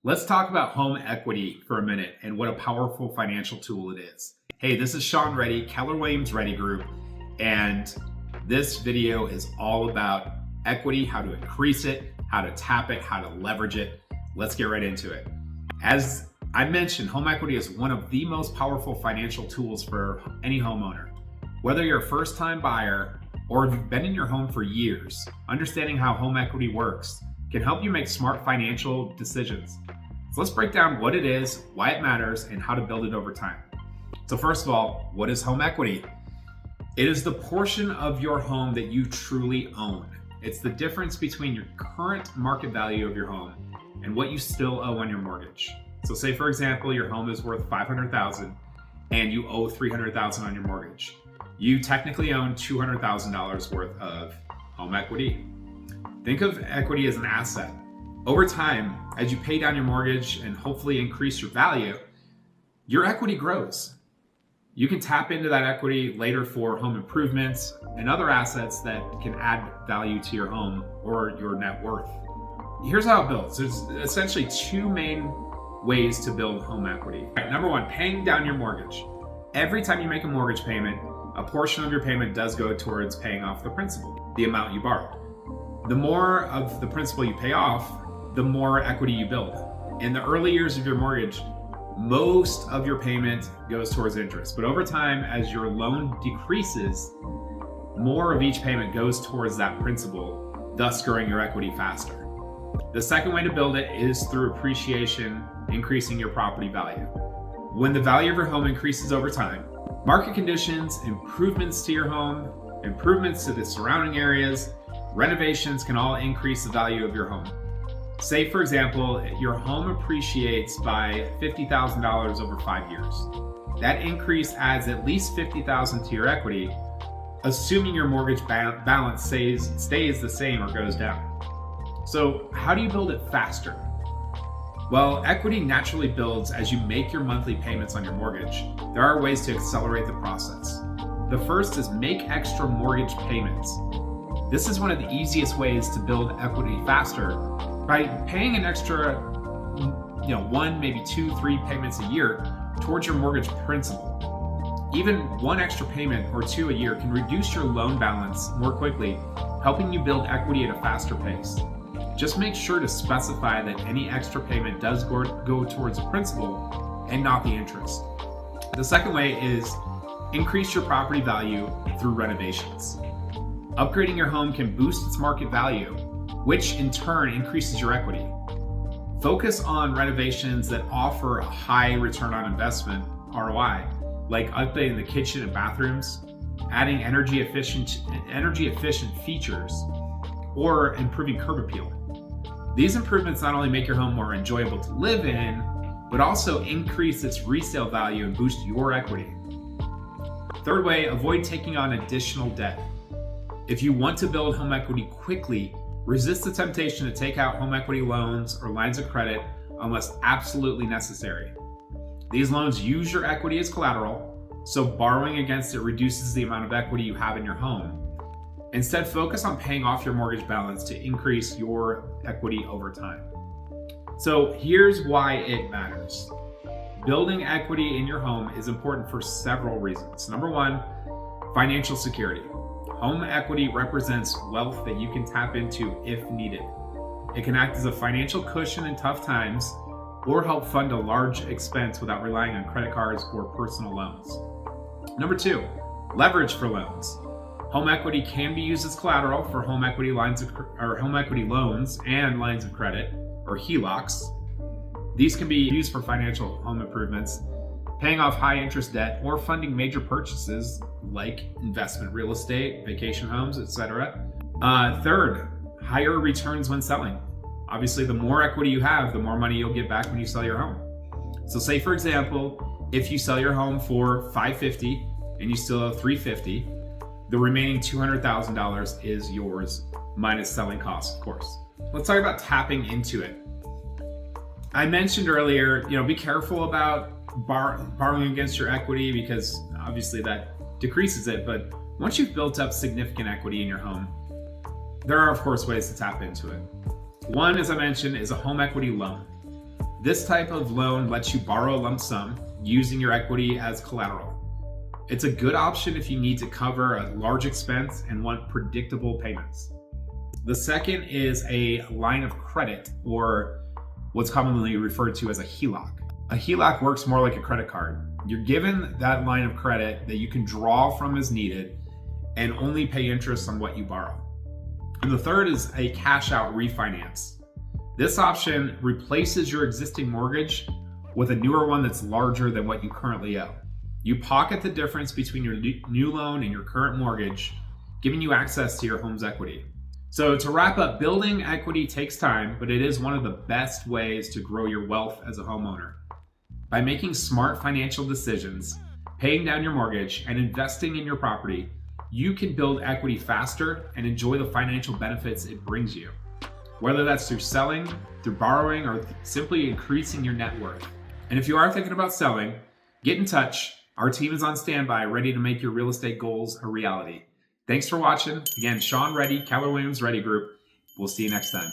Let's talk about home equity for a minute and what a powerful financial tool it is. Hey, this is Sean Reddy, Keller Williams Reddy Group, and this video is all about equity, how to increase it, how to tap it, how to leverage it. Let's get right into it. As I mentioned, home equity is one of the most powerful financial tools for any homeowner. Whether you're a first-time buyer or if you've been in your home for years, understanding how home equity works can help you make smart financial decisions. So let's break down what it is, why it matters, and how to build it over time. So first of all, what is home equity? It is the portion of your home that you truly own. It's the difference between your current market value of your home and what you still owe on your mortgage. So say for example, your home is worth $500,000 and you owe $300,000 on your mortgage. You technically own $200,000 worth of home equity. Think of equity as an asset. Over time, as you pay down your mortgage and hopefully increase your value, your equity grows. You can tap into that equity later for home improvements and other assets that can add value to your home or your net worth. Here's how it builds. There's essentially two main ways to build home equity. Number one, paying down your mortgage. Every time you make a mortgage payment, a portion of your payment does go towards paying off the principal, the amount you borrowed. The more of the principal you pay off, the more equity you build. In the early years of your mortgage, most of your payment goes towards interest. But over time, as your loan decreases, more of each payment goes towards that principal, thus growing your equity faster. The second way to build it is through appreciation, increasing your property value. When the value of your home increases over time, market conditions, improvements to your home, improvements to the surrounding areas, renovations can all increase the value of your home. Say, for example, your home appreciates by $50,000 over 5 years. That increase adds at least $50,000 to your equity, assuming your mortgage balance stays the same or goes down. So how do you build it faster? Well, equity naturally builds as you make your monthly payments on your mortgage. There are ways to accelerate the process. The first is make extra mortgage payments. This is one of the easiest ways to build equity faster by paying an extra, one, maybe 2, 3 payments a year towards your mortgage principal. Even one extra payment or 2 a year can reduce your loan balance more quickly, helping you build equity at a faster pace. Just make sure to specify that any extra payment does go towards the principal and not the interest. The second way is increase your property value through renovations. Upgrading your home can boost its market value, which in turn increases your equity. Focus on renovations that offer a high return on investment, ROI, like updating the kitchen and bathrooms, adding energy efficient features, or improving curb appeal. These improvements not only make your home more enjoyable to live in, but also increase its resale value and boost your equity. Third way, avoid taking on additional debt. If you want to build home equity quickly, resist the temptation to take out home equity loans or lines of credit unless absolutely necessary. These loans use your equity as collateral, so borrowing against it reduces the amount of equity you have in your home. Instead, focus on paying off your mortgage balance to increase your equity over time. So here's why it matters. Building equity in your home is important for several reasons. Number one, financial security. Home equity represents wealth that you can tap into if needed. It can act as a financial cushion in tough times or help fund a large expense without relying on credit cards or personal loans. Number two, leverage for loans. Home equity can be used as collateral for home equity loans and lines of credit, or HELOCs. These can be used for financial home improvements, paying off high interest debt, or funding major purchases like investment real estate, vacation homes, etc. Third, higher returns when selling. Obviously, the more equity you have, the more money you'll get back when you sell your home. So say, for example, if you sell your home for $550 and you still owe $350, the remaining $200,000 is yours, minus selling costs, of course. Let's talk about tapping into it. I mentioned earlier, be careful about borrowing against your equity because obviously that decreases it. But once you've built up significant equity in your home, there are, of course, ways to tap into it. One, as I mentioned, is a home equity loan. This type of loan lets you borrow a lump sum using your equity as collateral. It's a good option if you need to cover a large expense and want predictable payments. The second is a line of credit, or what's commonly referred to as a HELOC. A HELOC works more like a credit card. You're given that line of credit that you can draw from as needed and only pay interest on what you borrow. And the third is a cash out refinance. This option replaces your existing mortgage with a newer one that's larger than what you currently owe. You pocket the difference between your new loan and your current mortgage, giving you access to your home's equity. So to wrap up, building equity takes time, but it is one of the best ways to grow your wealth as a homeowner. By making smart financial decisions, paying down your mortgage, and investing in your property, you can build equity faster and enjoy the financial benefits it brings you. Whether that's through selling, through borrowing, or simply increasing your net worth. And if you are thinking about selling, get in touch. Our team is on standby, ready to make your real estate goals a reality. Thanks for watching. Again, Sean Reddy, Keller Williams Ready Group. We'll see you next time.